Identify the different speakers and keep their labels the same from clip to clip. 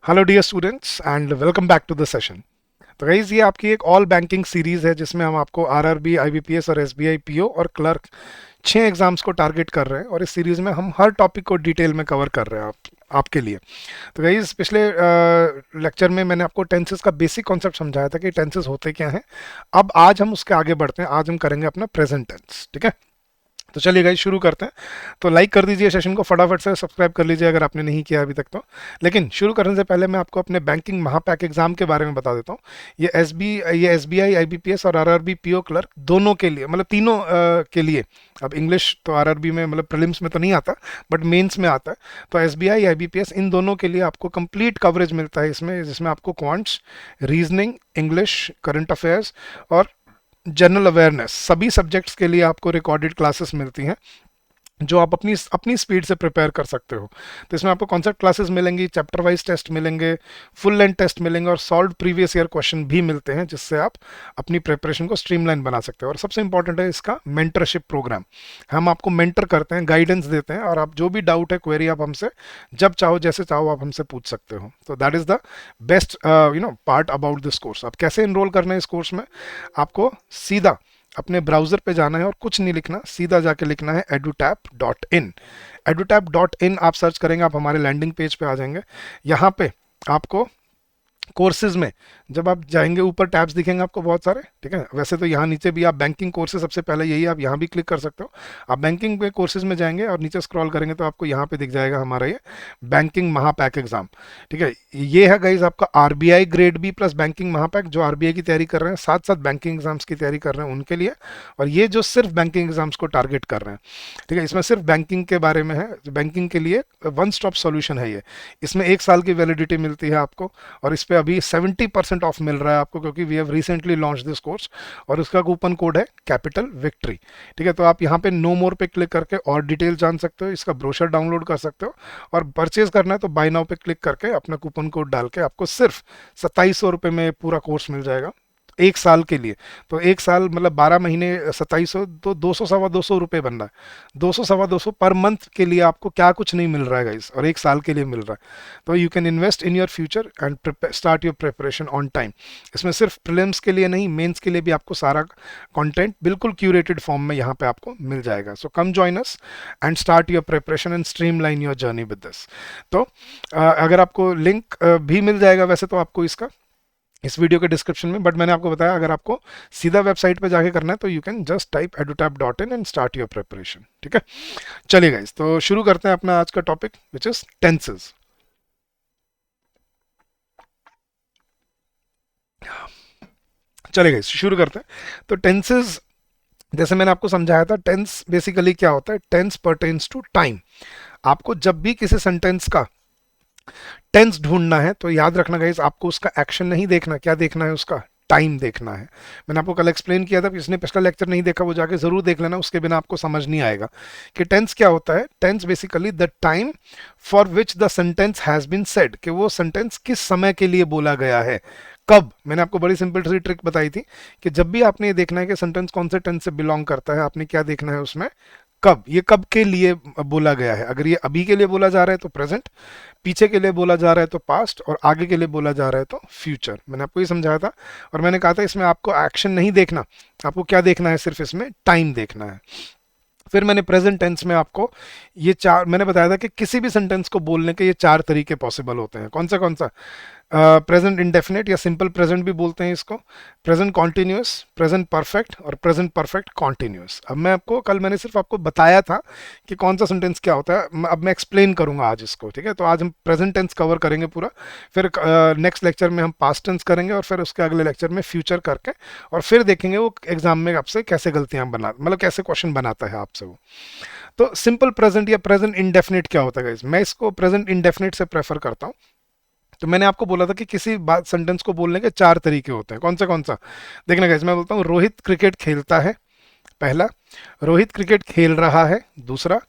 Speaker 1: Hello dear students and welcome back to the session. तो guys ये आपकी एक ऑल बैंकिंग सीरीज है जिसमें हम आपको आरआरबी, आईबीपीएस और एसबीआई पीओ और क्लर्क 6 एग्जाम्स को टारगेट कर रहे हैं और इस सीरीज में हम हर टॉपिक को डिटेल में कवर कर रहे हैं आपके लिए। तो गाइज पिछले लेक्चर में मैंने आपको टेंसेस का बेसिक कॉन्सेप्ट समझाया था कि टेंसेस होते क्या हैं। अब आज हम उसके आगे बढ़ते हैं। आज हम करेंगे अपना प्रेजेंट टेंस। ठीक है, तो चलिए गाइस शुरू करते हैं। तो लाइक कर दीजिए सेशन को, फटाफट से सब्सक्राइब कर लीजिए अगर आपने नहीं किया अभी तक तो। लेकिन शुरू करने से पहले मैं आपको अपने बैंकिंग महापैक एग्जाम के बारे में बता देता हूँ। ये एसबीआई, आईबीपीएस और आरआरबी पीओ क्लर्क दोनों के लिए, मतलब तीनों के लिए। अब इंग्लिश तो आरआरबी में मतलब प्रीलिम्स में तो नहीं आता, बट मेंस में आता है। तो एसबीआई, आईबीपीएस इन दोनों के लिए आपको कंप्लीट कवरेज मिलता है इसमें, जिसमें आपको quants, reasoning, English, current affairs और जनरल अवेयरनेस, सभी सब्जेक्ट्स के लिए आपको रिकॉर्डेड क्लासेस मिलती हैं जो आप अपनी अपनी स्पीड से प्रिपेयर कर सकते हो। तो इसमें आपको कॉन्सेप्ट क्लासेस मिलेंगी, चैप्टर वाइज टेस्ट मिलेंगे, फुल लेंथ टेस्ट मिलेंगे और सॉल्व प्रीवियस ईयर क्वेश्चन भी मिलते हैं, जिससे आप अपनी प्रिपरेशन को स्ट्रीमलाइन बना सकते हो। और सबसे इंपॉर्टेंट है इसका मेंटरशिप प्रोग्राम। हम आपको मेंटर करते हैं, गाइडेंस देते हैं और आप जो भी डाउट है, क्वेरी, आप हमसे जब चाहो जैसे चाहो आप हमसे पूछ सकते हो। तो that is the best part about this course. अब कैसे इनरोल करना है इस कोर्स में? आपको सीधा अपने ब्राउजर पे जाना है और कुछ नहीं लिखना, सीधा जाके लिखना है edutap.in। edutap.in आप सर्च करेंगे, आप हमारे लैंडिंग पेज पे आ जाएंगे। यहाँ पे आपको कोर्सेज में जब आप जाएंगे, ऊपर टैब्स दिखेंगे आपको बहुत सारे। ठीक है, वैसे तो यहाँ नीचे भी आप बैंकिंग कोर्सेज, सबसे पहले यही, आप यहाँ भी क्लिक कर सकते हो। आप बैंकिंग में कोर्सेज में जाएंगे और नीचे स्क्रॉल करेंगे तो आपको यहाँ पे दिख जाएगा हमारा ये बैंकिंग महापैक एग्जाम। ठीक है, ये है गाइज आपका RBI grade B plus banking महापैक, जो आरबीआई की तैयारी कर रहे हैं, साथ साथ बैंकिंग एग्जाम्स की तैयारी कर रहे हैं उनके लिए। और ये जो सिर्फ बैंकिंग एग्जाम्स को टारगेट कर रहे हैं। ठीक है, इसमें सिर्फ बैंकिंग के बारे में है, बैंकिंग के लिए वन स्टॉप सॉल्यूशन है ये। इसमें 1 साल की वैलिडिटी मिलती है आपको और इस पर अभी 70% ऑफ मिल रहा है आपको, क्योंकि we have recently launch this course और उसका कूपन कोड है कैपिटल विक्ट्री। ठीक है, तो आप यहाँ पे नो मोर पे क्लिक करके और डिटेल जान सकते हो, इसका ब्रोशर डाउनलोड कर सकते हो और परचेज करना है तो बाय नाउ पे क्लिक करके अपना कूपन कोड डाल के आपको सिर्फ 2700 रुपये में पूरा कोर्स मिल जाएगा 1 साल के लिए। तो 1 साल मतलब 12 महीने, 2700, तो 200 सवा 200 रुपये बन रहा है। 200 सवा 200 पर मंथ के लिए आपको क्या कुछ नहीं मिल रहा है गाइस, और 1 साल के लिए मिल रहा है। तो you can invest in your future and start your preparation on time. इसमें सिर्फ प्रीलिम्स के लिए नहीं, मेंस के लिए भी आपको सारा कंटेंट बिल्कुल क्यूरेटेड फॉर्म में यहाँ पे आपको मिल जाएगा। So come join us and start your preparation and streamline your journey with this. तो अगर आपको लिंक भी मिल जाएगा वैसे तो आपको इसका इस वीडियो के डिस्क्रिप्शन में, बट मैंने आपको बताया अगर आपको सीधा वेबसाइट पे जाके करना है तो you can just type edutap.in and start your preparation. ठीक है, चलिए गाइस, तो शुरू करते हैं अपना आज का टॉपिक विच इज टेंसेस। चलिए गाइस शुरू करते हैं। तो टेंसेस, जैसे मैंने आपको समझाया था, टेंस बेसिकली क्या होता है? Tense pertains to time. आपको जब भी किसी सेंटेंस का टेंस ढूंढना है तो याद रखना गाइस, आपको उसका एक्शन नहीं देखना, क्या देखना है? उसका टाइम देखना है। मैंने आपको कल एक्सप्लेन किया था, जिसने पिछला लेक्चर नहीं देखा वो जाके जरूर देख लेना, उसके बिना आपको समझ नहीं आएगा कि टेंस क्या होता है। Tense basically the time for which the sentence has been said, कि वो सेंटेंस किस समय के लिए बोला गया है, कब। मैंने आपको बड़ी सिंपल सी ट्रिक बताई थी कि जब भी आपने ये देखना है कि सेंटेंस कौन से टेंस से बिलोंग करता है, आपने क्या देखना है उसमें, कब, ये कब के लिए बोला गया है। अगर ये अभी के लिए बोला जा रहा है तो प्रेजेंट, पीछे के लिए बोला जा रहा है तो पास्ट, और आगे के लिए बोला जा रहा है तो फ्यूचर। मैंने आपको ये समझाया था और मैंने कहा था इसमें आपको एक्शन नहीं देखना, आपको क्या देखना है? सिर्फ इसमें टाइम देखना है। फिर मैंने प्रेजेंट टेंस में आपको ये चार, मैंने बताया था कि किसी भी सेंटेंस को बोलने के ये 4 तरीके पॉसिबल होते हैं। कौन सा? प्रेजेंट इंडेफिनिट या सिंपल प्रेजेंट भी बोलते हैं इसको, प्रेजेंट कॉन्टिन्यूस, प्रेजेंट परफेक्ट और प्रेजेंट परफेक्ट कॉन्टिन्यूस। अब मैं आपको कल मैंने सिर्फ आपको बताया था कि कौन सा सेंटेंस क्या होता है, अब मैं एक्सप्लेन करूंगा आज इसको। ठीक है, तो आज हम प्रेजेंट टेंस कवर करेंगे पूरा, फिर नेक्स्ट लेक्चर में हम पास्ट टेंस करेंगे और फिर उसके अगले लेक्चर में फ्यूचर करके, और फिर देखेंगे वो एग्जाम में आपसे कैसे गलतियां बना, मतलब कैसे क्वेश्चन बनाता है आपसे वो। तो सिंपल प्रेजेंट या प्रेजेंट इंडेफिनिट क्या होता है गाइस? मैं इसको प्रेजेंट इंडेफिनिट से प्रेफर करता हूँ। तो मैंने आपको बोला था कि किसी बात सेंटेंस को बोलने के 4 तरीके होते हैं। कौन सा? देखना गाइस, मैं बोलता हूँ रोहित क्रिकेट खेलता है, पहला। रोहित क्रिकेट खेल रहा है, दूसरा।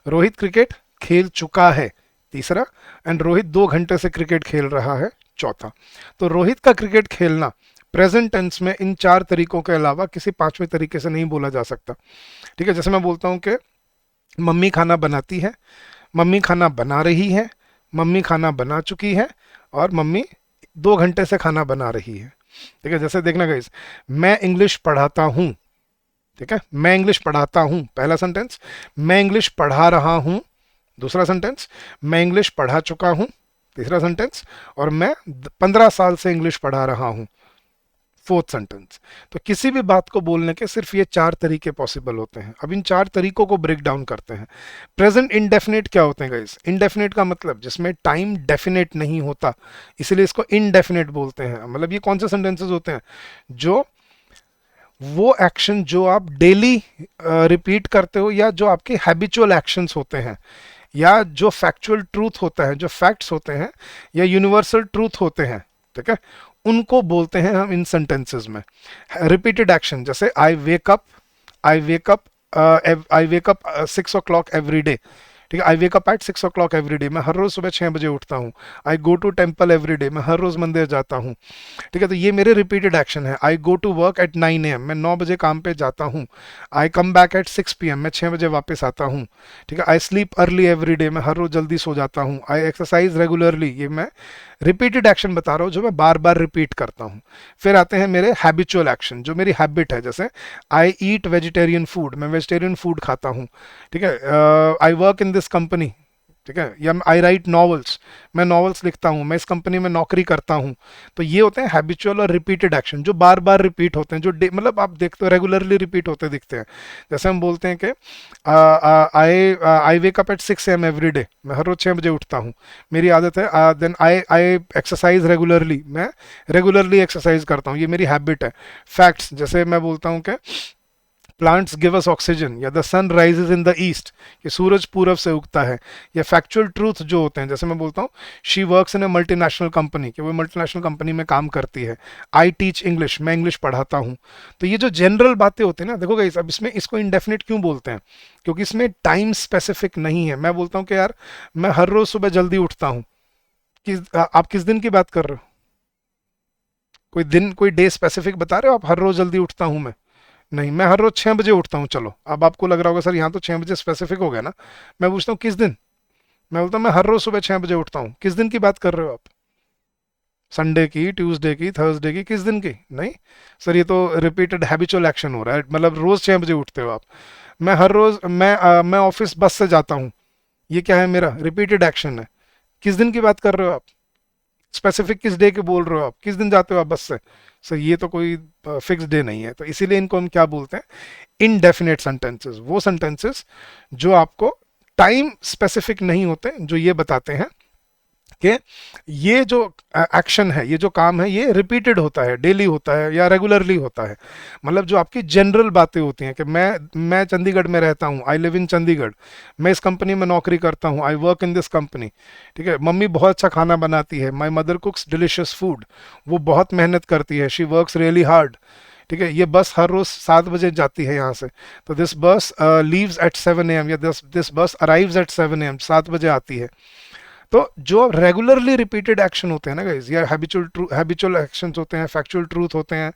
Speaker 1: रोहित क्रिकेट खेल चुका है, तीसरा। एंड रोहित 2 घंटे से क्रिकेट खेल रहा है, चौथा। तो रोहित का क्रिकेट खेलना प्रेजेंट टेंस में इन 4 तरीकों के अलावा किसी 5वें तरीके से नहीं बोला जा सकता। ठीक है, जैसे मैं बोलता हूँ कि मम्मी खाना बनाती है, मम्मी खाना बना रही है, मम्मी खाना बना चुकी है और मम्मी 2 घंटे से खाना बना रही है। ठीक है, जैसे देखना गाइस, मैं इंग्लिश पढ़ाता हूँ। ठीक है, मैं इंग्लिश पढ़ाता हूँ पहला सेंटेंस, मैं इंग्लिश पढ़ा रहा हूँ दूसरा सेंटेंस, मैं इंग्लिश पढ़ा चुका हूँ तीसरा सेंटेंस, और मैं 15 साल से इंग्लिश पढ़ा रहा हूँ फोर्थ सेंटेंस। तो किसी भी बात को बोलने के सिर्फ ये 4 तरीके पॉसिबल होते हैं। अब इन 4 तरीकों को ब्रेक डाउन करते हैं। प्रेजेंट इंडेफिनिट क्या होते हैं गाइस? इंडेफिनिट का मतलब जिसमें टाइम डेफिनेट नहीं होता, इसलिए इसको इनडेफिनेट बोलते हैं। मतलब ये कौन से सेंटेंसेस होते हैं? जो वो एक्शन जो आप डेली रिपीट करते हो, या जो आपके हैबिचुअल एक्शंस होते हैं, या जो फैक्चुअल ट्रूथ होता है, जो फैक्ट्स होते हैं, या यूनिवर्सल ट्रूथ होते हैं। ठीक है, उनको बोलते हैं हम इन सेंटेंसेस में रिपीटेड एक्शन। जैसे I wake up I wake up 6 o'clock every day. ठीक है, I wake up at 6 o'clock every day, मैं हर रोज सुबह 6 बजे उठता हूँ। I go to temple every day, मैं हर रोज मंदिर जाता हूँ। ठीक है, तो ये मेरे रिपीटेड एक्शन है। I go to work at 9 AM, मैं 9 बजे काम पे जाता हूँ। I come back at 6 PM, मैं 6 बजे वापस आता हूँ। ठीक है, I sleep early every day, मैं हर रोज जल्दी सो जाता हूँ। आई एक्सरसाइज रेगुलरली, ये मैं रिपीटेड एक्शन बता रहा हूँ जो मैं बार बार रिपीट करता हूँ। फिर आते हैं मेरे हैबिचुअल एक्शन, जो मेरी हैबिट है। जैसे आई ईट वेजिटेरियन फूड, मैं वेजिटेरियन फूड खाता हूँ। ठीक है, I work in this company. ठीक है, या आई राइट नॉवेल्स, मैं नॉवेल्स लिखता हूँ, मैं इस कंपनी में नौकरी करता हूँ। तो ये होते हैं हैबिचुअल और रिपीटेड एक्शन जो बार बार रिपीट होते हैं, जो मतलब आप देखते हो रेगुलरली रिपीट होते दिखते हैं। जैसे हम बोलते हैं कि I wake up at 6 AM every day, मैं हर रोज 6 बजे उठता हूँ, मेरी आदत है। Then I I exercise regularly, मैं रेगुलरली एक्सरसाइज करता हूँ, ये मेरी हैबिट है। फैक्ट्स, जैसे मैं बोलता हूँ कि प्लांट्स गिव अस ऑक्सीजन, या the sun rises in the east, कि सूरज पूरब से उगता है। या फैक्चुअल ट्रूथ जो होते हैं, जैसे मैं बोलता हूँ she works in A multinational company, कि वो मल्टीनेशनल कंपनी में काम करती है। आई टीच इंग्लिश, मैं इंग्लिश पढ़ाता हूँ। तो ये जो जनरल बातें होती हैं ना, देखो गाइस, अब इसमें इसको इंडेफिनिट क्यों बोलते हैं? क्योंकि इसमें टाइम स्पेसिफिक नहीं है। मैं बोलता हूँ कि यार मैं हर रोज सुबह जल्दी उठता हूँ, आप किस दिन की बात कर रहे हो? कोई दिन, कोई डे स्पेसिफिक बता रहे हो आप? हर रोज जल्दी उठता हूँ मैं? नहीं, मैं हर रोज 6 बजे उठता हूँ। चलो, अब आपको लग रहा होगा सर यहाँ तो 6 बजे स्पेसिफिक हो गया ना। मैं पूछता हूँ किस दिन? मैं बोलता हूँ मैं हर रोज सुबह 6 बजे उठता हूँ। किस दिन की बात कर रहे हो आप? संडे की, ट्यूसडे की, थर्सडे की, किस दिन की? नहीं सर, ये तो रिपीटेड हैबिचुअल एक्शन हो रहा है, मतलब रोज 6 बजे उठते हो आप। मैं हर रोज मैं ऑफिस बस से जाता हूँ, ये क्या है? मेरा रिपीटेड एक्शन है। किस दिन की बात कर रहे हो आप? स्पेसिफिक किस डे के बोल रहे हो आप? किस दिन जाते हो आप बस से? सर ये तो कोई फिक्स डे नहीं है। तो इसीलिए इनको हम क्या बोलते हैं? Indefinite sentences. वो सेंटेंसेस जो आपको टाइम स्पेसिफिक नहीं होते, जो ये बताते हैं कि ये जो एक्शन है, ये जो काम है, ये रिपीटेड होता है, डेली होता है, या रेगुलरली होता है। मतलब जो आपकी जनरल बातें होती हैं कि मैं चंडीगढ़ में रहता हूँ, आई लिव इन चंडीगढ़, मैं इस कंपनी में नौकरी करता हूँ, I work in this company. ठीक है, मम्मी बहुत अच्छा खाना बनाती है, माई मदर कुक्स डिलिशियस फूड, वो बहुत मेहनत करती है, शी वर्क्स रियली हार्ड। ठीक है, ये बस हर रोज 7 बजे जाती है यहाँ से, तो दिस बस लीव्स एट 7 AM, या दिस बस अराइव्स एट 7 AM, 7 बजे आती है। तो जो रेगुलरली रिपीटेड एक्शन होते हैं ना गाइज, या हैबिचुअल एक्शंस होते हैं, फैक्चुअल ट्रूथ होते हैं,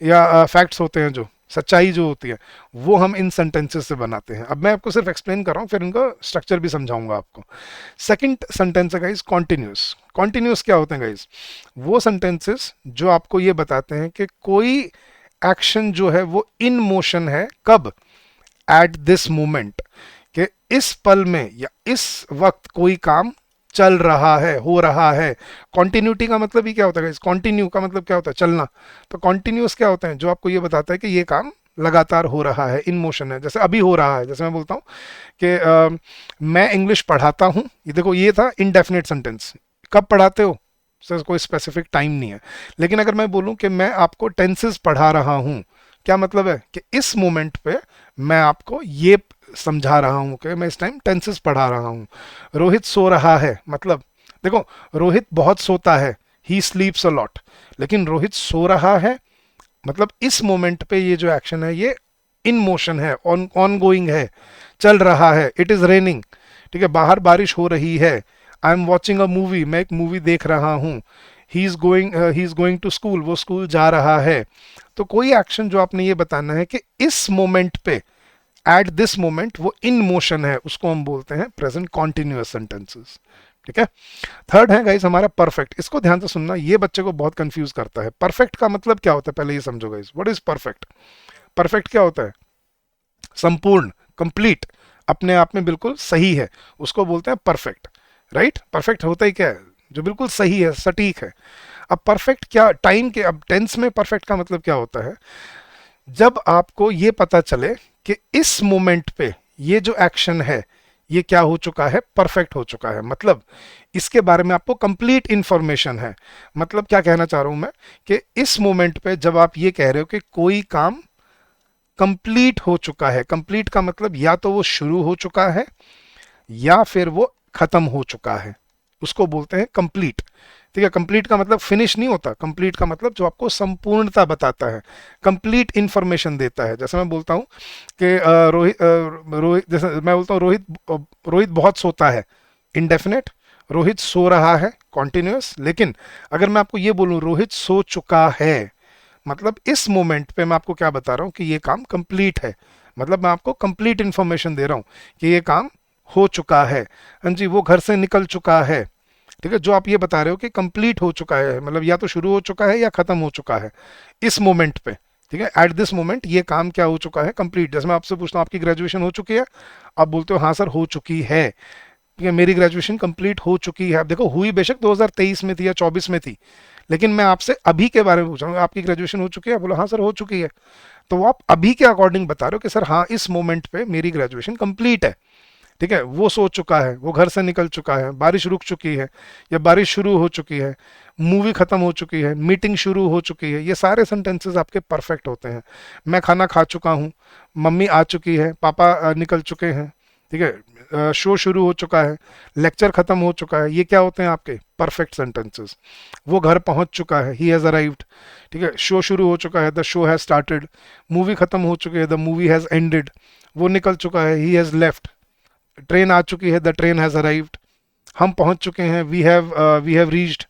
Speaker 1: या फैक्ट्स होते हैं, जो सच्चाई जो होती है, वो हम इन सेंटेंसेस से बनाते हैं। अब मैं आपको सिर्फ एक्सप्लेन कर रहा हूँ, फिर इनका स्ट्रक्चर भी समझाऊंगा आपको। सेकंड सेंटेंस है गाइज कॉन्टिन्यूस। कॉन्टिन्यूस क्या होते हैं गाइज? वो सेंटेंसेस जो आपको ये बताते हैं कि कोई एक्शन जो है वो इन मोशन है। कब? एट दिस मोमेंट, कि इस पल में या इस वक्त कोई काम चल रहा है, हो रहा है। कॉन्टिन्यूटी का मतलब ही क्या होता है? कॉन्टिन्यू का मतलब क्या होता है? चलना। तो कॉन्टिन्यूस क्या होता है? जो आपको ये बताता है कि ये काम लगातार हो रहा है, इन मोशन है। जैसे अभी हो रहा है, जैसे मैं बोलता हूँ कि मैं इंग्लिश पढ़ाता हूँ, ये देखो ये था इनडेफिनेट सेंटेंस। कब पढ़ाते हो? सर कोई स्पेसिफिक टाइम नहीं है। लेकिन अगर मैं बोलूँ कि मैं आपको टेंसेस पढ़ा रहा हूँ, क्या मतलब है? कि इस मोमेंट पे मैं आपको ये समझा रहा हूँ कि मैं इस टाइम टेंसेस पढ़ा रहा हूँ। रोहित सो रहा है, मतलब देखो रोहित बहुत सोता है, ही स्लीप्स अ लॉट, लेकिन रोहित सो रहा है मतलब इस मोमेंट पे ये जो एक्शन है ये इन मोशन है, ऑन गोइंग है, चल रहा है। इट इज रेनिंग, ठीक है, बाहर बारिश हो रही है। I am watching a movie, मैं एक मूवी देख रहा हूँ। He is going to school, वो स्कूल जा रहा है। तो कोई एक्शन जो आपने ये बताना है कि इस मोमेंट पे, एट दिस मोमेंट, वो इन मोशन है, उसको हम बोलते हैं प्रेजेंट कॉन्टिन्यूअस सेंटेंसेस। ठीक है। थर्ड है गाइस हमारा परफेक्ट। इसको ध्यान से सुनना, ये बच्चे को बहुत कंफ्यूज करता है। परफेक्ट का मतलब क्या होता है, पहले ये समझो guys, what is perfect. Perfect क्या होता है? संपूर्ण, कंप्लीट, अपने आप में बिल्कुल सही है, उसको बोलते हैं परफेक्ट। राइट, परफेक्ट होता ही क्या है? जो बिल्कुल सही है, सटीक है। अब परफेक्ट क्या टाइम के, अब टेंस में परफेक्ट का मतलब क्या होता है? जब आपको ये पता चले कि इस मोमेंट पे ये जो एक्शन है ये क्या हो चुका है, परफेक्ट हो चुका है, मतलब इसके बारे में आपको कंप्लीट इंफॉर्मेशन है। मतलब क्या कहना चाह रहा हूं मैं, कि इस मोमेंट पे जब आप ये कह रहे हो कि कोई काम कंप्लीट हो चुका है, कंप्लीट का मतलब या तो वो शुरू हो चुका है या फिर वो खत्म हो चुका है, उसको बोलते हैं कंप्लीट। ठीक है, कंप्लीट का मतलब फिनिश नहीं होता, कंप्लीट का मतलब जो आपको संपूर्णता बताता है, कंप्लीट इंफॉर्मेशन देता है। जैसे मैं बोलता हूँ कि रोहित, जैसे मैं बोलता हूँ रोहित बहुत सोता है, इंडेफिनेट। रोहित सो रहा है, कॉन्टिन्यूस। लेकिन अगर मैं आपको ये बोलूं रोहित सो चुका है, मतलब इस मोमेंट पे मैं आपको क्या बता रहा हूँ कि ये काम कंप्लीट है, मतलब मैं आपको कंप्लीट इंफॉर्मेशन दे रहा हूँ कि ये काम हो चुका है। हाँ जी, वो घर से निकल चुका है। ठीक है, जो आप ये बता रहे हो कि कंप्लीट हो चुका है, मतलब या तो शुरू हो चुका है या खत्म हो चुका है इस मोमेंट पे। ठीक है, एट दिस मोमेंट ये काम क्या हो चुका है, कंप्लीट। जैसे मैं आपसे पूछता हूँ आपकी ग्रेजुएशन हो चुकी है, आप बोलते हो हाँ सर हो चुकी है। ठीक है, मेरी ग्रेजुएशन कंप्लीट हो चुकी है। अब देखो हुई बेशक 2023 में थी या 24 में थी, लेकिन मैं आपसे अभी के बारे में पूछ रहा हूँ, आपकी ग्रेजुएशन हो चुकी है, बोलो हाँ सर हो चुकी है। तो वो आप अभी के अकॉर्डिंग बता रहे हो कि सर हाँ इस मोमेंट पे मेरी ग्रेजुएशन कंप्लीट है। ठीक है, वो सो चुका है, वो घर से निकल चुका है, बारिश रुक चुकी है या बारिश शुरू हो चुकी है, मूवी खत्म हो चुकी है, मीटिंग शुरू हो चुकी है, ये सारे सेंटेंसेस आपके परफेक्ट होते हैं। मैं खाना खा चुका हूँ, मम्मी आ चुकी है, पापा निकल चुके हैं। ठीक है, शो शुरू हो चुका है, लेक्चर खत्म हो चुका है, ये क्या होते हैं आपके परफेक्ट सेंटेंसेस। वो घर पहुंच चुका है, ही हैज अराइव्ड। ठीक है, शो शुरू हो चुका है, the show has started. Movie खत्म हो चुकी है, द मूवी हैज एंडेड। वो निकल चुका है, ही हैज लेफ्ट। ट्रेन आ चुकी है, द ट्रेन हैज अराइव्ड। हम पहुंच चुके हैं, वी हैव रीच्ड।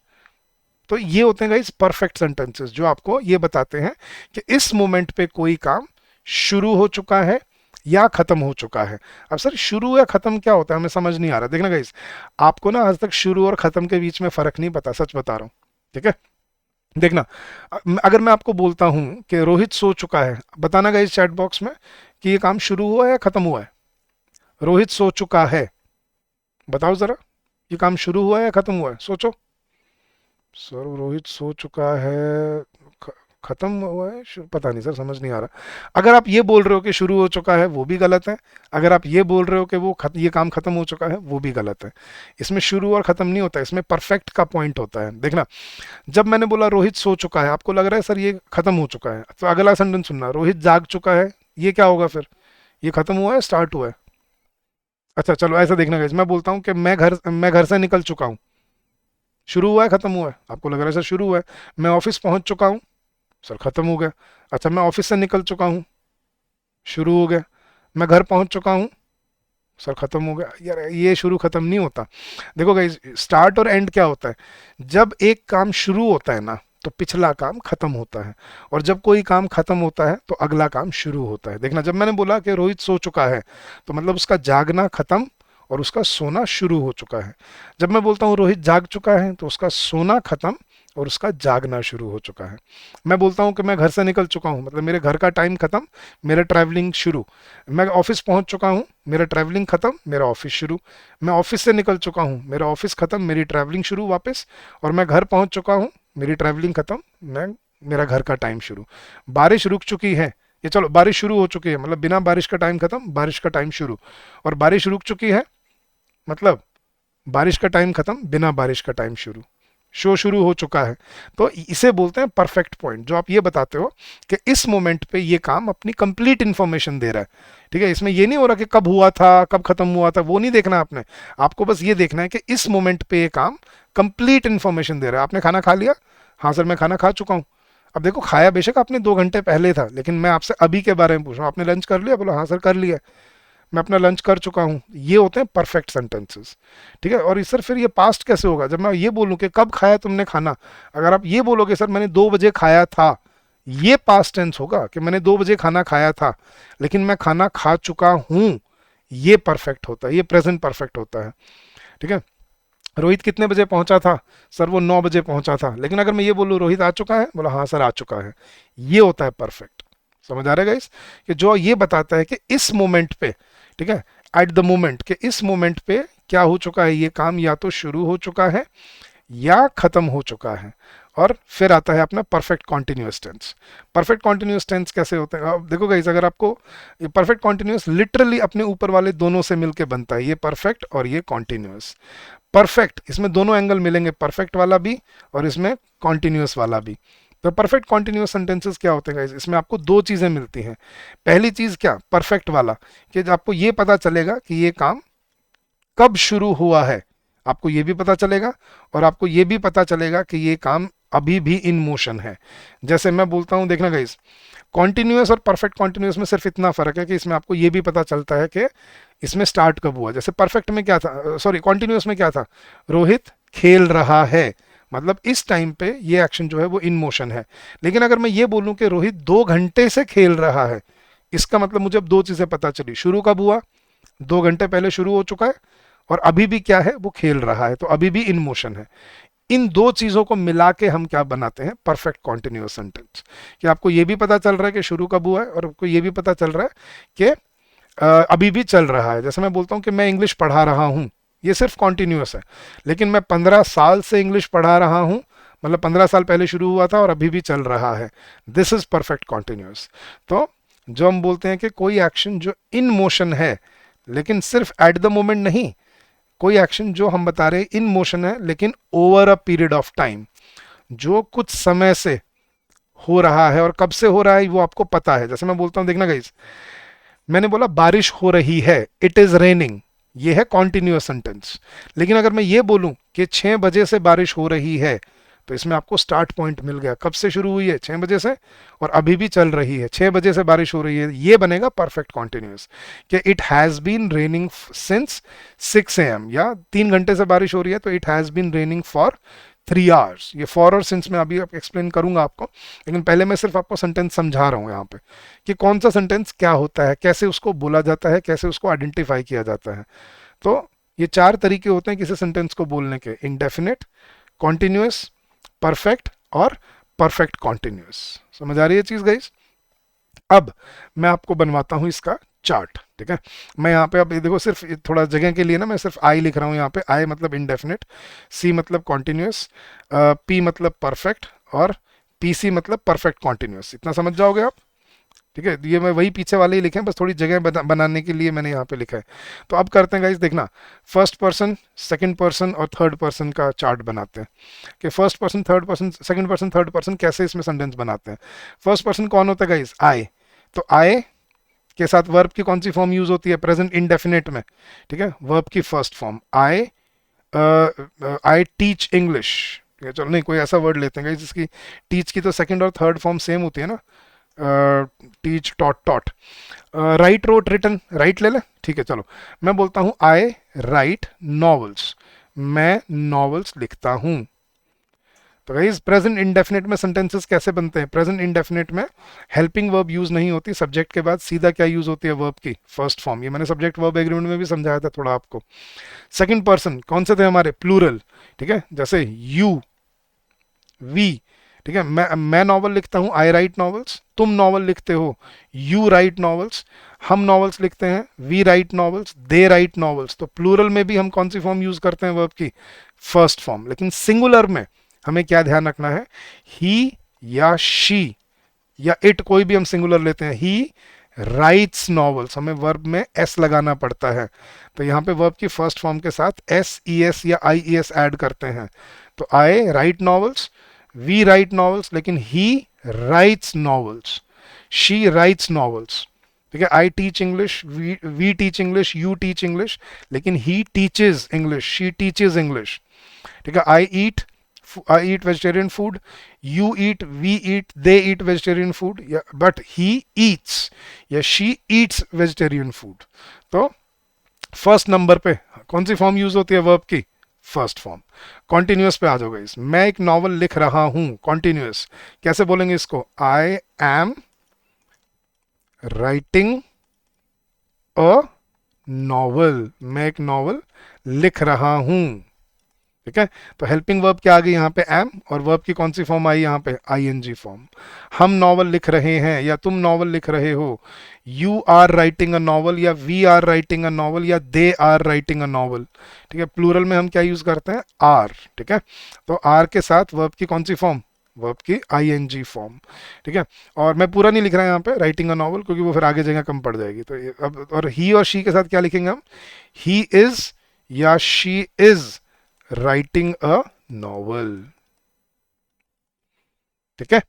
Speaker 1: तो ये होते हैं गाइस परफेक्ट सेंटेंसेस, जो आपको ये बताते हैं कि इस मोमेंट पे कोई काम शुरू हो चुका है या खत्म हो चुका है। अब सर शुरू या खत्म क्या होता है, हमें समझ नहीं आ रहा। देखना गाइस, आपको ना आज तक शुरू और खत्म के बीच में फर्क नहीं पता, सच बता रहा हूँ। ठीक है, देखना, अगर मैं आपको बोलता हूं कि रोहित सो चुका है, बताना गाइस चैट बॉक्स में कि ये काम शुरू हुआ है या खत्म हुआ है। रोहित सो चुका है, बताओ जरा, ये काम शुरू हुआ है या खत्म हुआ है, सोचो। सर रोहित सो चुका है, ख- खत्म हुआ है, पता नहीं सर, समझ नहीं आ रहा। अगर आप ये बोल रहे हो कि शुरू हो चुका है वो भी गलत है, अगर आप ये बोल रहे हो कि ये काम खत्म हो चुका है वो भी गलत है। इसमें शुरू और खत्म नहीं होता, इसमें परफेक्ट का पॉइंट होता है। देखना, जब मैंने बोला रोहित सो चुका है, आपको लग रहा है सर ये खत्म हो चुका है, तो अगला सेंटेंस सुनना, रोहित जाग चुका है, ये क्या होगा फिर? ये खत्म हुआ है, स्टार्ट हुआ है? अच्छा चलो ऐसा देखना गाइस, मैं बोलता हूँ कि मैं घर से निकल चुका हूँ, शुरू हुआ है खत्म हुआ है? आपको लग रहा है सर शुरू हुआ है। मैं ऑफिस पहुंच चुका हूँ, सर खत्म हो गया। अच्छा, मैं ऑफिस से निकल चुका हूँ, शुरू हो गया। मैं घर पहुंच चुका हूँ, सर खत्म हो गया। यार ये शुरू खत्म नहीं होता। देखो गाइस, स्टार्ट और एंड क्या होता है, जब एक काम शुरू होता है ना तो पिछला काम खत्म होता है, और जब कोई काम खत्म होता है तो अगला काम शुरू होता है। देखना, जब मैंने बोला कि रोहित सो चुका है, तो मतलब उसका जागना खत्म और उसका सोना शुरू हो चुका है। जब मैं बोलता हूँ रोहित जाग चुका है, तो उसका सोना खत्म और उसका जागना शुरू हो चुका है। मैं बोलता हूँ कि मैं घर से निकल चुका हूँ, मतलब मेरे घर का टाइम खत्म, मेरा ट्रैवलिंग शुरू। मैं ऑफिस पहुंच चुका हूँ, मेरा ट्रैवलिंग खत्म, मेरा ऑफिस शुरू। मैं ऑफिस से निकल चुका हूँ, मेरा ऑफिस खत्म, मेरी ट्रैवलिंग शुरू वापस। और मैं घर पहुंच चुका हूँ, मेरी ट्रैवलिंग खत्म, मैं मेरा घर का टाइम शुरू। बारिश रुक चुकी है, ये चलो बारिश शुरू हो चुकी है, मतलब बिना बारिश का टाइम खत्म, बारिश का टाइम शुरू। और बारिश रुक चुकी है, मतलब बारिश का टाइम खत्म, बिना बारिश का टाइम शुरू। शो शुरू हो चुका है। तो इसे बोलते हैं परफेक्ट पॉइंट, जो आप ये बताते हो कि इस मोमेंट पे ये काम अपनी कंप्लीट इंफॉर्मेशन दे रहा है। ठीक है, इसमें ये नहीं हो रहा कि कब हुआ था, कब खत्म हुआ था, वो नहीं देखना आपने। आपको बस ये देखना है कि इस मोमेंट पे ये काम कंप्लीट इंफॉर्मेशन दे रहा है। आपने खाना खा लिया? हाँ सर मैं खाना खा चुका हूँ। अब देखो, खाया बेशक आपने 2 घंटे पहले था, लेकिन मैं आपसे अभी के बारे में पूछ रहा हूँ। आपने लंच कर लिया? बोलो हाँ सर कर लिया, मैं अपना लंच कर चुका हूँ। ये होते हैं परफेक्ट सेंटेंसेस। ठीक है, और सर फिर ये पास्ट कैसे होगा, जब मैं ये बोलूँ कि कब खाया तुमने खाना? अगर आप ये बोलोगे सर मैंने 2 बजे खाया था, ये पास्ट टेंस होगा कि मैंने 2 बजे खाना खाया था, लेकिन मैं खाना खा चुका हूँ, ये परफेक्ट होता है, ये प्रेजेंट परफेक्ट होता है। ठीक है, रोहित कितने बजे पहुंचा था? सर वो 9 बजे पहुंचा था। लेकिन अगर मैं ये बोलूँ रोहित आ चुका है, बोला हाँ सर आ चुका है, ये होता है परफेक्ट। समझ आ रहा है गाइस? कि जो ये बताता है कि इस मोमेंट पे, ठीक है, एट द मोमेंट, कि इस मोमेंट पे क्या हो चुका है, ये काम या तो शुरू हो चुका है या खत्म हो चुका है। और फिर आता है अपना perfect continuous tense. Perfect continuous tense कैसे होते हैं? अब देखो गाइस, अगर आपको ये परफेक्ट कॉन्टिन्यूअस लिटरली अपने ऊपर वाले दोनों से मिलके बनता है, ये परफेक्ट और ये कॉन्टिन्यूअस। परफेक्ट, इसमें दोनों एंगल मिलेंगे, परफेक्ट वाला भी और इसमें कॉन्टिन्यूअस वाला भी। तो परफेक्ट कॉन्टिन्यूअस सेंटेंसेस क्या होते हैं गाइस? इसमें आपको दो चीजें मिलती हैं। पहली चीज क्या, परफेक्ट वाला, कि आपको ये पता चलेगा कि ये काम कब शुरू हुआ है, आपको ये भी पता चलेगा, और आपको ये भी पता चलेगा कि ये काम अभी भी इन मोशन है। जैसे मैं बोलता हूं, देखना गाइस, कॉन्टिन्यूअस और परफेक्ट कॉन्टिन्यूअस में सिर्फ इतना फर्क है कि इसमें आपको ये भी पता चलता है कि इसमें स्टार्ट कब हुआ। जैसे परफेक्ट में क्या था, सॉरी कॉन्टिन्यूअस में क्या था, रोहित खेल रहा है, मतलब इस टाइम पे ये एक्शन जो है वो इन मोशन है। लेकिन अगर मैं ये बोलूं कि रोहित 2 घंटे से खेल रहा है, इसका मतलब मुझे अब दो चीजें पता चली, शुरू कब हुआ, 2 घंटे पहले शुरू हो चुका है, और अभी भी क्या है, वो खेल रहा है, तो अभी भी इन मोशन है। इन दो चीजों को मिला के हम क्या बनाते हैं, परफेक्ट कॉन्टिन्यूअस सेंटेंस। कि आपको ये भी पता चल रहा है कि शुरू कब हुआ है, और आपको ये भी पता चल रहा है कि अभी भी चल रहा है। जैसे मैं बोलता हूँ कि मैं इंग्लिश पढ़ा रहा हूँ, ये सिर्फ कॉन्टिन्यूअस है। लेकिन मैं 15 साल से इंग्लिश पढ़ा रहा हूँ, मतलब 15 साल पहले शुरू हुआ था और अभी भी चल रहा है, दिस इज परफेक्ट कॉन्टिन्यूअस। तो जो हम बोलते हैं कि कोई एक्शन जो इन मोशन है, लेकिन सिर्फ एट द मोमेंट नहीं, कोई एक्शन जो हम बता रहे हैं इन मोशन है लेकिन over a period of time, जो कुछ समय से हो रहा है, और कब से हो रहा है वो आपको पता है। जैसे मैं बोलता हूं, देखना गाइस, मैंने बोला बारिश हो रही है, इट इज रेनिंग, ये है कॉन्टिन्यूअस सेंटेंस। लेकिन अगर मैं ये बोलूं कि 6 बजे से बारिश हो रही है, तो इसमें आपको स्टार्ट पॉइंट मिल गया, कब से शुरू हुई है, 6 बजे से, और अभी भी चल रही है, 6 बजे से बारिश हो रही है, ये बनेगा परफेक्ट कॉन्टिन्यूअस। कि it has been raining since 6 AM, या 3 घंटे से बारिश हो रही है तो it has been raining for 3 hours. ये फॉर और सिंस में अभी एक्सप्लेन करूंगा आपको, लेकिन पहले मैं सिर्फ आपको सेंटेंस समझा रहा हूं यहाँ पे कि कौन सा सेंटेंस क्या होता है, कैसे उसको बोला जाता है, कैसे उसको आइडेंटिफाई किया जाता है। तो ये 4 तरीके होते हैं किसी सेंटेंस को बोलने के, इंडेफिनिट, कॉन्टिन्यूअस, परफेक्ट और परफेक्ट कॉन्टिन्यूअस। समझ आ रही है चीज गाइस? अब मैं आपको बनवाता हूं इसका चार्ट, ठीक है। मैं यहाँ पे, अब ये देखो, सिर्फ थोड़ा जगह के लिए ना मैं सिर्फ आई लिख रहा हूँ यहाँ पे। आई मतलब इंडेफिनिट, सी मतलब कॉन्टिन्यूअस, पी मतलब परफेक्ट, और पीसी मतलब परफेक्ट कॉन्टिन्यूअस। इतना समझ जाओगे आप? ठीक है, ये मैं वही पीछे वाले ही लिखे हैं, बस थोड़ी जगह बनाने के लिए मैंने यहाँ पे लिखा है। तो अब करते हैं गाइस, देखना, फर्स्ट पर्सन, सेकंड पर्सन और थर्ड पर्सन का चार्ट बनाते हैं कि first person, third person, second person, third person कैसे इसमें सेंटेंस बनाते हैं। फर्स्ट पर्सन कौन होता है गाइस? आई। तो आई के साथ वर्ब की कौन सी फॉर्म यूज होती है प्रेजेंट इंडेफिनिट में? ठीक है, वर्ब की first form I, I teach English. चलो नहीं, कोई ऐसा वर्ड लेते हैं जिसकी टीच की तो सेकंड और थर्ड फॉर्म सेम होती है ना, teach, taught, taught. Write, wrote, written, write ले ले, ठीक है। चलो मैं बोलता हूं आई राइट नॉवेल्स, मैं नॉवेल्स लिखता हूं। तो गाइस, प्रेजेंट इंडेफिनिट में सेंटेंसेस कैसे बनते हैं? प्रेजेंट इंडेफिनिट में हेल्पिंग वर्ब यूज नहीं होती, सब्जेक्ट के बाद सीधा क्या यूज होती है, वर्ब की फर्स्ट फॉर्म। ये मैंने सब्जेक्ट वर्ब एग्रीमेंट में भी समझाया था थोड़ा आपको। सेकंड पर्सन कौन से थे हमारे? प्लूरल, ठीक है, जैसे यू, वी, ठीक है। मैं नॉवल लिखता हूं, आई राइट नॉवेल्स, तुम नॉवल लिखते हो, यू राइट नॉवेल्स, हम नॉवेल्स लिखते हैं, we write novels, they write novels. तो प्लूरल में भी हम कौन सी फॉर्म यूज करते हैं वर्ब की? First form. लेकिन सिंगुलर में हमें क्या ध्यान रखना है? ही या शी या इट, कोई भी हम सिंगुलर लेते हैं, ही राइट्स नॉवेल्स, हमें वर्ब में एस लगाना पड़ता है। तो यहाँ पे वर्ब की फर्स्ट फॉर्म के साथ एस ई एस या आई ई एस ऐड करते हैं। तो I write novels, we write novels, लेकिन he writes novels, she writes novels. ठीक है, I teach English, we teach English, you teach English, लेकिन he teaches English, she teaches English. ठीक है, I eat vegetarian food, you eat, we eat, they eat vegetarian food, but he eats या she eats vegetarian food. तो first number पे कौन सी form use होती है verb की? First form. कॉन्टिन्यूअस पे आ जाओगे इस, मैं एक नॉवल लिख रहा हूं, कॉन्टिन्यूअस कैसे बोलेंगे इसको? आई एम राइटिंग अ नॉवल, मैं एक नॉवल लिख रहा हूं। ठीक है। तो हेल्पिंग वर्ब क्या आ गई यहाँ पे एम, और वर्ब की कौन सी फॉर्म आई यहाँ पे आईएनजी फॉर्म। हम नॉवल लिख रहे हैं या तुम नॉवल लिख रहे हो, you are writing a novel या we are writing a novel या they are writing a novel. ठीक है, प्लूरल में हम क्या यूज करते हैं आर। ठीक है, तो आर के साथ वर्ब की कौन सी फॉर्म, वर्ब की आईएनजी फॉर्म। ठीक है, और मैं पूरा नहीं लिख रहा यहाँ पे राइटिंग अ नॉवल, क्योंकि वो फिर आगे जगह कम पड़ जाएगी। तो अब और ही और शी के साथ क्या लिखेंगे हम, ही इज या she is writing a novel. ठीक है,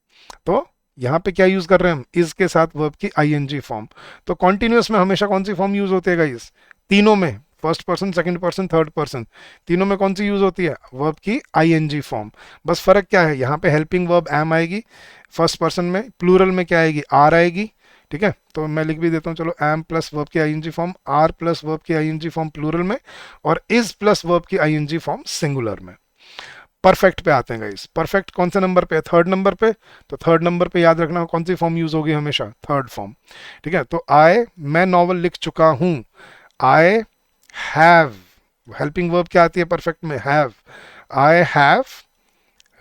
Speaker 1: तो यहां पे क्या यूज कर रहे हैं हम, इज के साथ वर्ब की आईएनजी फॉर्म। तो कॉन्टिन्यूअस में हमेशा कौन सी फॉर्म यूज होती है गाइस, तीनों में, first person, second person, third person, तीनों में कौन सी यूज होती है, वर्ब की आईएनजी फॉर्म। बस फर्क क्या है, यहाँ पे हेल्पिंग वर्ब एम आएगी फर्स्ट पर्सन में, प्लूरल में क्या आएगी, आर आएगी। ठीक है, तो मैं लिख भी देता हूँ, चलो एम प्लस वर्ब की ING form, are plus verb की आईएनजी फॉर्म प्लूरल में, और इज प्लस वर्ब की आईएनजी फॉर्म सिंगुलर में। परफेक्ट पे आते हैं गाइस, परफेक्ट कौन से नंबर पे है, थर्ड नंबर पे। तो थर्ड नंबर पे याद रखना कौन सी फॉर्म यूज होगी हमेशा, थर्ड फॉर्म। ठीक है, तो आई, मैं नॉवल लिख चुका हूं, आई हैव, हेल्पिंग वर्ब क्या आती है परफेक्ट में, have. I have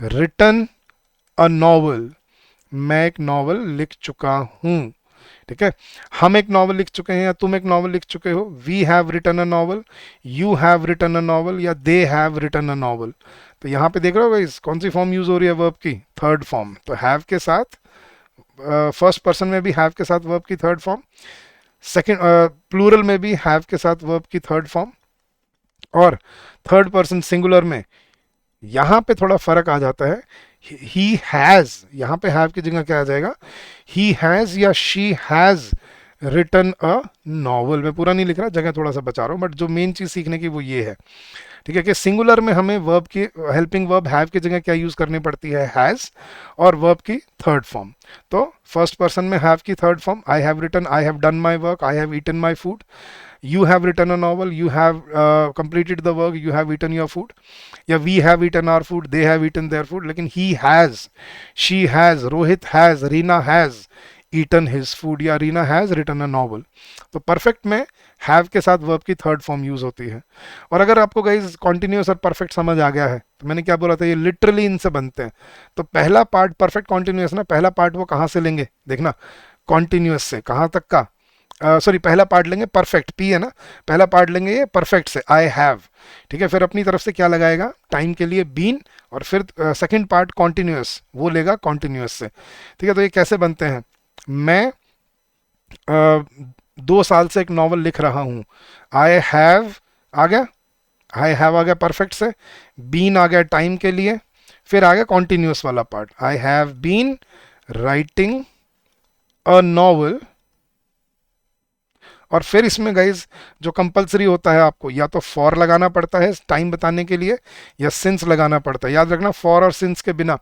Speaker 1: written a novel, मैं एक नॉवल लिख चुका हूं। ठीक है, हम एक नॉवल लिख चुके हैं या तुम एक नॉवल लिख चुके हो, we have written a novel, you have written a novel या they have written a novel. तो यहाँ पे देख रहे हो गाइस कौन सी फॉर्म यूज हो रही है वर्ब की, थर्ड फॉर्म। तो हैव के साथ फर्स्ट पर्सन में भी हैव के साथ वर्ब की थर्ड फॉर्म, सेकंड प्लूरल में भी हैव के साथ वर्ब की थर्ड फॉर्म, और थर्ड पर्सन सिंगुलर में यहां पे थोड़ा फर्क आ जाता है। ही हैज, यहां पे हैव की जगह क्या आ जाएगा, ही हैज या she has written a novel. मैं पूरा नहीं लिख रहा, जगह थोड़ा सा बचा रहा हूं, बट जो मेन चीज सीखने की वो ये है। ठीक है, कि सिंगुलर में हमें वर्ब की हेल्पिंग वर्ब हैव की जगह क्या यूज करनी पड़ती है, हैज, और वर्ब की थर्ड फॉर्म। तो फर्स्ट पर्सन में हैव की third form, I have written, I have done my work, I have eaten my food. You have written a novel, you have completed the work, you have eaten your food, या we have eaten our food, they have eaten their food। लेकिन he has, she has, Rohit has, Reena has eaten his food, या Reena has written a novel। तो perfect में have के साथ verb की third form use होती है। और अगर आपको गाइज कॉन्टिन्यूस और परफेक्ट समझ आ गया है, तो मैंने क्या बोला था, ये लिटरली इनसे बनते हैं। तो पहला पार्ट परफेक्ट कॉन्टिन्यूस ना, पहला पार्ट वो कहाँ से लेंगे देखना, कॉन्टिन्यूस से, कहाँ तक का, सॉरी पहला पार्ट लेंगे परफेक्ट, पी है ना, पहला पार्ट लेंगे ये परफेक्ट से, आई हैव। ठीक है, फिर अपनी तरफ से क्या लगाएगा, टाइम के लिए बीन, और फिर सेकंड पार्ट कॉन्टिन्यूस वो लेगा कॉन्टिन्यूस से। ठीक है, तो ये कैसे बनते हैं, मैं 2 साल से एक नॉवल लिख रहा हूं, आई हैव आ गया, आई हैव आ गया परफेक्ट से, बीन आ गया टाइम के लिए, फिर आ गया कॉन्टिन्यूस वाला part, I have been writing a novel. और फिर इसमें गाइज जो कंपलसरी होता है, आपको या तो फॉर लगाना पड़ता है टाइम बताने के लिए, या सिंस लगाना पड़ता है। याद रखना, फॉर और सिंस के बिना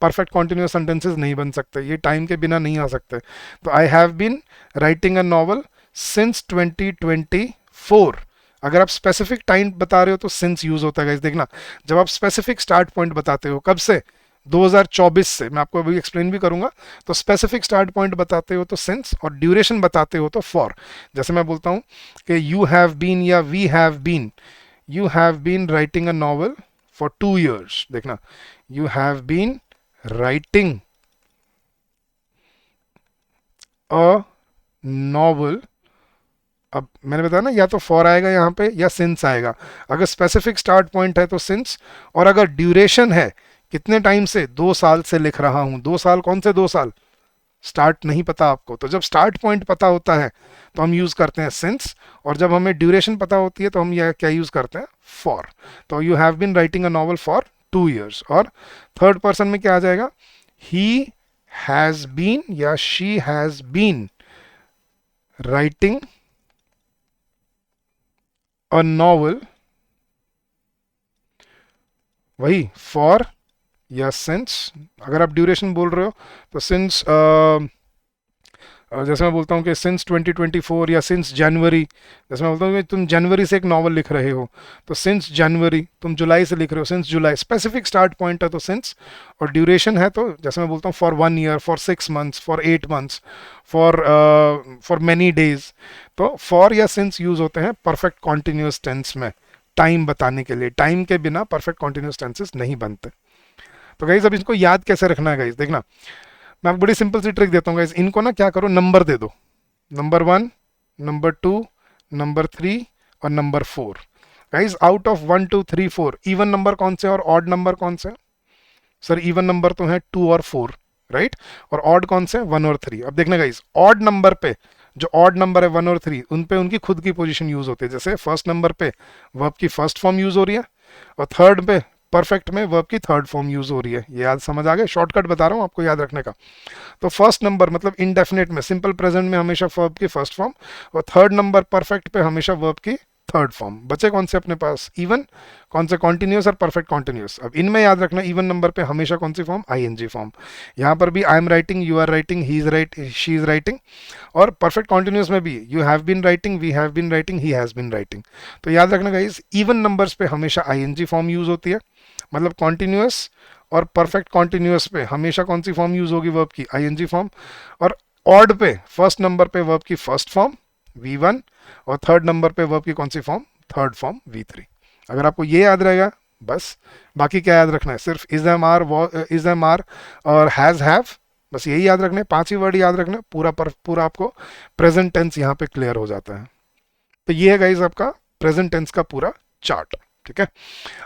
Speaker 1: परफेक्ट कॉन्टिन्यूस सेंटेंसेस नहीं बन सकते, ये टाइम के बिना नहीं आ सकते। तो I have been writing a novel since 2024। अगर आप स्पेसिफिक टाइम बता रहे हो तो सिंस यूज होता है गाइज। देखना, जब आप स्पेसिफिक स्टार्ट पॉइंट बताते हो, कब से, 2024 से, मैं आपको अभी एक्सप्लेन भी करूंगा। तो स्पेसिफिक स्टार्ट पॉइंट बताते हो तो सिंस, और ड्यूरेशन बताते हो तो फॉर। जैसे मैं बोलता हूं कि यू हैव बीन या we have been, you have been writing a novel for 2 years। देखना, you have been writing a novel. अब मैंने बताया ना, या तो फॉर आएगा यहाँ पे या सिंस आएगा। अगर स्पेसिफिक स्टार्ट पॉइंट है तो सिंस, और अगर ड्यूरेशन है कितने टाइम से, 2 साल से लिख रहा हूं, 2 साल, कौन से 2 साल, स्टार्ट नहीं पता आपको, तो जब स्टार्ट पॉइंट पता होता है तो हम यूज करते हैं सिंस, और जब हमें ड्यूरेशन पता होती है तो हम यह क्या यूज करते हैं, फॉर। तो you have been writing a novel for 2 years। और थर्ड पर्सन में क्या आ जाएगा, ही हैज बीन या she has been writing a novel, वही फॉर या सिंस। अगर आप ड्यूरेशन बोल रहे हो तो सिंस, जैसे मैं बोलता हूँ कि सिंस 2024 या सिंस जनवरी। जैसे मैं बोलता हूँ कि तुम जनवरी से एक नॉवल लिख रहे हो, तो सिंस जनवरी, तुम जुलाई से लिख रहे हो, सिंस जुलाई। स्पेसिफिक स्टार्ट पॉइंट है तो सिंस, और ड्यूरेशन है तो जैसे मैं बोलता हूँ for 1 year, for 6 months, for 8 months, for many days. तो फॉर या सिंस यूज होते हैं परफेक्ट कॉन्टिन्यूस टेंस में, टाइम बताने के लिए। टाइम के बिना परफेक्ट कॉन्टिन्यूस टेंसेस नहीं बनते। तो गाइज अब इसको याद कैसे रखना है गाइज, देखना मैं आपको बड़ी सिंपल सी ट्रिक देता हूँ गाइज। इनको ना क्या करो, नंबर दे दो, नंबर 1, नंबर 2, नंबर 3 और number 4। Guys out of 1 2 3 4 even number कौन से और ऑड नंबर कौन से? सर इवन नंबर तो है 2 और 4, राइट। और ऑड कौन से? 1 और 3। अब देखना गाइज, ऑड नंबर पे जो ऑड नंबर है 1 और 3, उन पे उनकी खुद की पोजीशन यूज होती है। जैसे फर्स्ट नंबर पे वर्ब की फर्स्ट फॉर्म यूज हो रही है, और थर्ड पे परफेक्ट में वर्ब की थर्ड फॉर्म यूज हो रही है। ये याद समझ आ गया, शॉर्टकट बता रहा हूँ आपको याद रखने का। तो फर्स्ट नंबर मतलब इनडेफिनेट में, सिंपल प्रेजेंट में हमेशा वर्ब की फर्स्ट फॉर्म, और थर्ड नंबर परफेक्ट पे हमेशा वर्ब की थर्ड फॉर्म। बचे कौन से अपने पास? इवन, कौन से? कॉन्टिन्यूस और परफेक्ट कॉन्टिन्यूस। अब इनमें याद रखना, इवन नंबर पे हमेशा कौन सी फॉर्म? ING form. यहाँ पर भी I am writing, you are writing, he is write, she is writing. और परफेक्ट कॉन्टिन्यूस में भी you have been writing, we have been writing, he has been writing. तो याद रखना गाइस, इवन नंबर्स पे हमेशा आईएनजी फॉर्म यूज होती है, मतलब कॉन्टिन्यूस और परफेक्ट कॉन्टिन्यूस पे हमेशा कौन सी फॉर्म यूज होगी? वर्ब की आईएनजी फॉर्म। और ऑड पे फर्स्ट नंबर पे वर्ब की फर्स्ट फॉर्म V1, और थर्ड नंबर पे वर्ब की कौन सी फॉर्म? Third form V3। अगर आपको ये याद रहेगा बस, बाकी क्या याद रखना है? सिर्फ is am are, is am are और हैज हैव, बस यही याद रखने, 5 ही वर्ड याद रखने, पूरा आपको प्रेजेंट टेंस यहाँ पे क्लियर हो जाता है। तो ये है गाइज आपका प्रेजेंट टेंस का पूरा चार्ट, ठीक है।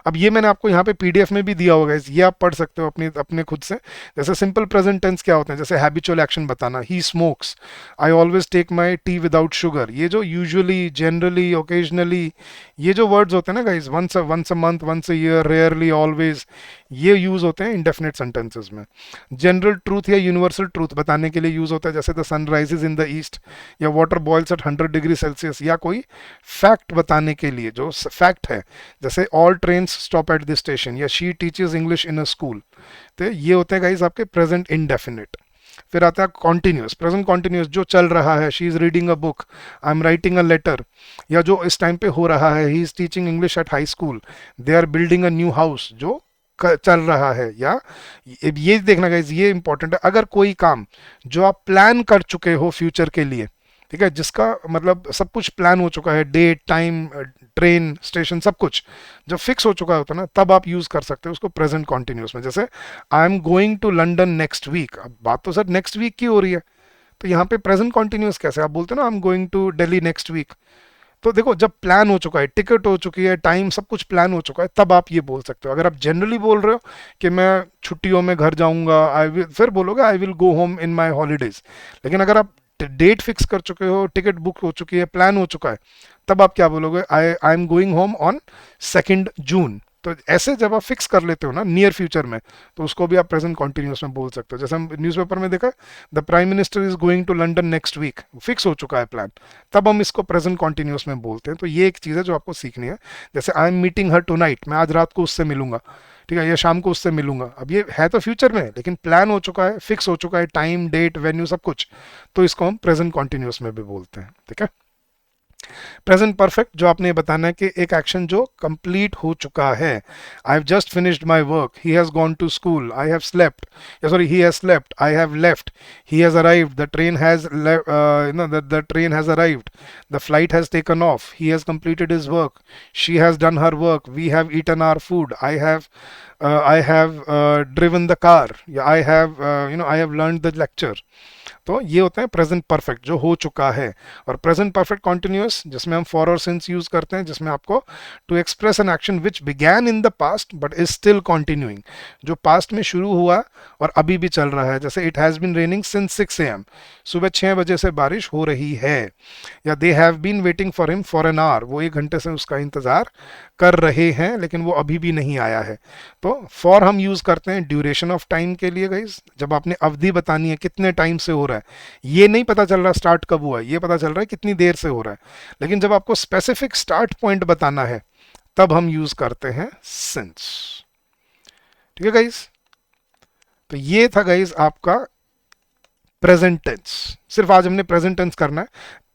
Speaker 1: अब ये मैंने आपको यहाँ पे पीडीएफ में भी दिया होगा, ये आप पढ़ सकते हो अपने खुद से। जैसे सिंपल प्रेजेंट टेंस क्या होते हैं, जैसे हैबिचुअल एक्शन बताना, he smokes, I always take my tea without sugar. ये जो यूजुअली, जनरली, ओकेजनली, ये जो वर्ड्स होते हैं ना guys, once a month, once a year, rarely, always, ये यूज होते हैं इंडेफिनेट सेंटेंसेस में। जनरल ट्रूथ या यूनिवर्सल ट्रूथ बताने के लिए यूज होता है, जैसे the sun rises in the east, या water boils at 100 degree Celsius, या कोई फैक्ट बताने के लिए जो फैक्ट है, जैसे all train stop at this station, या she teaches English in a school. तो ये होते हैं गाइज आपके प्रेजेंट इंडेफिनिट। फिर आता है कॉन्टिन्यूस, प्रेजेंट कॉन्टिन्यूस, जो चल रहा है, she is reading a book, I am writing a letter, या जो इस टाइम पे हो रहा है, he is teaching English at high school, they are building a new house, जो चल रहा है। या ये देखना गाइज, ये इंपॉर्टेंट है, अगर कोई काम जो आप प्लान कर चुके हो फ्यूचर के लिए, ठीक है, जिसका मतलब सब कुछ प्लान हो चुका है, डेट, टाइम, ट्रेन, स्टेशन, सब कुछ जब फिक्स हो चुका होता है ना, तब आप यूज कर सकते हो उसको प्रेजेंट कॉन्टिन्यूस में। जैसे I am going to London next week, अब बात तो सर नेक्स्ट वीक की हो रही है, तो यहाँ पे प्रेजेंट कॉन्टिन्यूस कैसे? आप बोलते हो ना I am going to Delhi next week. तो देखो, जब प्लान हो चुका है, टिकट हो चुकी है, टाइम, सब कुछ प्लान हो चुका है, तब आप ये बोल सकते हो। अगर आप जनरली बोल रहे हो कि मैं छुट्टियों में घर जाऊंगा, फिर बोलोगे I will go home in my holidays. लेकिन अगर आप डेट फिक्स कर चुके हो, टिकट बुक हो चुकी है, प्लान हो चुका है, तब आप क्या बोलोगे? आई एम गोइंग होम ऑन 2 जून। तो ऐसे जब आप फिक्स कर लेते हो ना नियर फ्यूचर में, तो उसको भी आप प्रेजेंट कॉन्टिन्यूस में बोल सकते हो। जैसे हम न्यूज़पेपर में देखा, the prime minister is going to London next week, fix हो चुका है प्लान, तब हम इसको प्रेजेंट कॉन्टिन्यूस में बोलते हैं। तो ये एक चीज़ है जो आपको सीखनी है। जैसे I am meeting her tonight, मैं आज रात को उससे मिलूंगा, ठीक है, या शाम को उससे मिलूंगा। अब ये है तो फ्यूचर में, लेकिन प्लान हो चुका है, फिक्स हो चुका है, टाइम, डेट, वेन्यू, सब कुछ, तो इसको हम प्रेजेंट कॉन्टिन्यूस में भी बोलते हैं, ठीक है। प्रेजेंट परफेक्ट, जो आपने बताना है कि एक एक्शन जो कंप्लीट हो चुका है, I have just finished my work, he has gone to school, I have slept, या sorry he has slept, I have left, he has arrived, the train has the train has arrived, the flight has taken off, he has completed his work, she has done her work, we have eaten our food, I have driven the car, या I have learned the lecture. तो ये होते हैं present perfect, जो हो चुका है। और प्रेजेंट परफेक्ट कॉन्टिन्यूस, जिसमें हम फॉर और सिंस यूज करते हैं, जिसमें आपको to express an action which began in the past but is still continuing, जो पास्ट में शुरू हुआ और अभी भी चल रहा है। जैसे it has been raining since 6 AM, सुबह 6 बजे से बारिश हो रही है। या they have been waiting for him for an hour, वो 1 घंटे से उसका इंतजार कर रहे हैं, लेकिन वो अभी भी नहीं आया है। तो फॉर हम यूज करते हैं ड्यूरेशन ऑफ टाइम के लिए गाइस, जब आपने अवधि बतानी है, कितने टाइम से हो रहा है, ये नहीं पता चल रहा स्टार्ट कब हुआ है, ये पता चल रहा है कितनी देर से हो रहा है। लेकिन जब आपको स्पेसिफिक स्टार्ट पॉइंट बताना है, तब हम यूज करते हैं सिंस, ठीक है गाइस। तो ये था गाइस आपका प्रेजेंट टेंस। सिर्फ आज हमने प्रेजेंट टेंस करना है,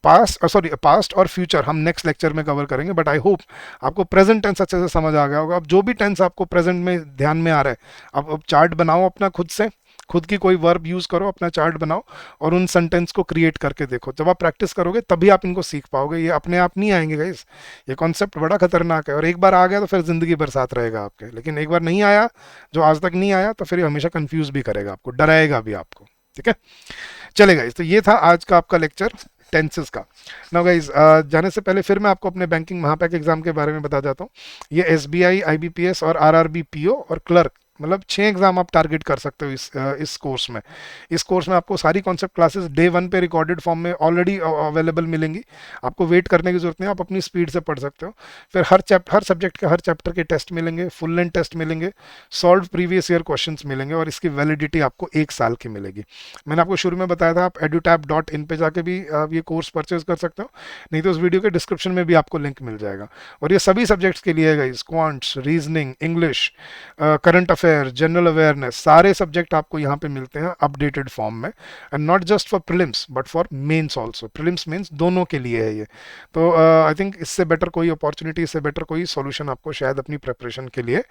Speaker 1: पास्ट और फ्यूचर हम नेक्स्ट लेक्चर में कवर करेंगे। बट आई होप आपको प्रेजेंट टेंस अच्छे से समझ आ गया होगा। अब जो भी टेंस आपको प्रेजेंट में ध्यान में आ रहा है, अब चार्ट बनाओ अपना खुद से, खुद की कोई वर्ब यूज करो, अपना चार्ट बनाओ और उन सेंटेंस को क्रिएट करके देखो। जब आप प्रैक्टिस करोगे तभी आप इनको सीख पाओगे, ये अपने आप नहीं आएंगे गाइस। ये कॉन्सेप्ट बड़ा खतरनाक है और एक बार आ गया तो फिर जिंदगी भर साथ रहेगा आपके, लेकिन एक बार नहीं आया, जो आज तक नहीं आया, तो फिर ये हमेशा कंफ्यूज भी करेगा आपको, डराएगा भी आपको। ठीक है, चलेगा गाइस, तो ये था आज का आपका लेक्चर टेंसेस का। नाउ गाइस, जाने से पहले फिर मैं आपको अपने बैंकिंग महापैक एग्जाम के बारे में बता जाता हूँ। ये एसबीआई, आईबीपीएस और आरआरबी पीओ और क्लर्क, मतलब 6 एग्जाम आप टारगेट कर सकते हो इस कोर्स में। इस कोर्स में आपको सारी कॉन्सेप्ट क्लासेस डे 1 पे रिकॉर्डेड फॉर्म में ऑलरेडी अवेलेबल मिलेंगी। आपको वेट करने की जरूरत नहीं, आप अपनी स्पीड से पढ़ सकते हो। फिर हर सब्जेक्ट के हर चैप्टर के टेस्ट मिलेंगे, फुल लेंथ टेस्ट मिलेंगे, सॉल्व प्रीवियस ईयर क्वेश्चंस मिलेंगे और इसकी वैलिडिटी आपको 1 साल की मिलेगी। मैंने आपको शुरू में बताया था, आप edutap.in पे जाके भी आप ये कोर्स परचेज कर सकते हो, नहीं तो उस वीडियो के डिस्क्रिप्शन में भी आपको लिंक मिल जाएगा। और ये सभी सब्जेक्ट्स के लिए है, quants, reasoning, English, current affair, general awareness, सारे सब्जेक्ट आपको यहाँ पे मिलते हैं अपडेटेड फॉर्म में। And not just for prelims but for mains also, prelims mains दोनों के लिए है ये। तो आई थिंक इससे बेटर कोई अपॉर्चुनिटी, इससे बेटर कोई सॉल्यूशन आपको शायद अपनी प्रिपरेशन के लिए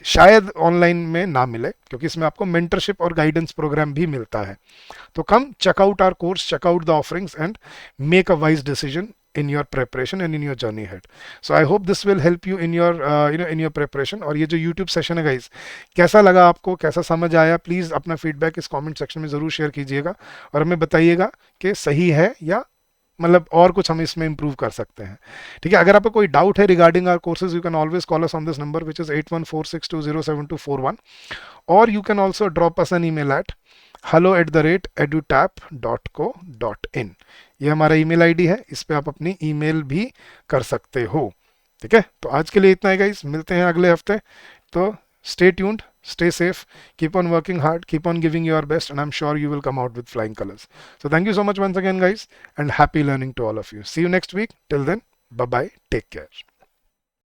Speaker 1: शायद ऑनलाइन में ना मिले, क्योंकि इसमें आपको मेंटरशिप और गाइडेंस प्रोग्राम भी मिलता है। तो कम check out our course, check out the offerings and make a wise decision in your preparation and in your journey ahead. So I hope this will help you in your in your preparation. और ये जो YouTube session है guys, कैसा लगा आपको, कैसा समझ आया, प्लीज़ अपना फीडबैक इस कमेंट सेक्शन में ज़रूर शेयर कीजिएगा और हमें बताइएगा कि सही है या मतलब और कुछ हम इसमें इंप्रूव कर सकते हैं। ठीक है, अगर आपको कोई डाउट है regarding our courses, you can always call us on this number which is 8146207241, और you can also drop us an email at hello@edutap.co.in। ये हमारा ईमेल आईडी है, इस पे आप अपनी ईमेल भी कर सकते हो। ठीक है, तो आज के लिए इतना है गाइस, मिलते हैं अगले हफ्ते। तो stay tuned, stay safe, keep on working hard, keep on giving your best, and I'm sure you will come out with flying colors. So thank you so much once again guys, and happy learning to all of you. See you next week. Till then, bye bye, take care.